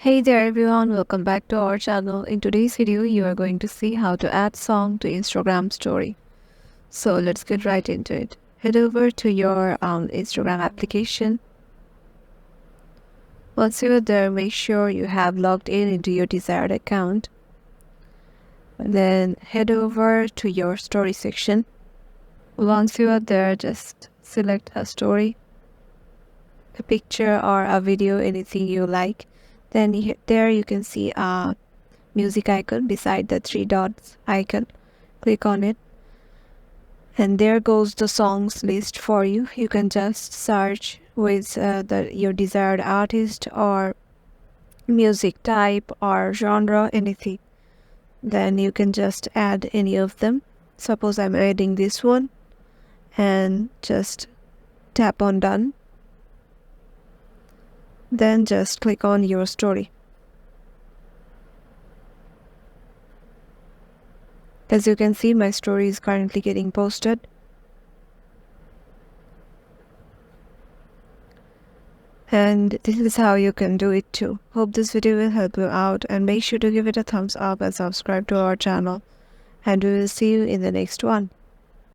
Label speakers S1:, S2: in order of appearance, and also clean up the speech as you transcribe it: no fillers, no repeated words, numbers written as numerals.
S1: Hey there everyone, welcome back to our channel. In today's video, you are going to see how to add song to Instagram story. So let's get right into it. Head over to your Instagram application. Once you're there, make sure you have logged in into your desired account. Then head over to your story section. Once you are there, just select a story, a picture or a video, anything you like. Then there you can see a music icon beside the three dots icon. Click on it, and there goes the songs list for you. You can just search with your desired artist or music type or genre, anything. Then you can just add any of them. Suppose I'm adding this one, and just tap on done. Then just click on your story. As you can see, my story is currently getting posted. And this is how you can do it too. Hope this video will help you out, and make sure to give it a thumbs up and subscribe to our channel. And we will see you in the next one.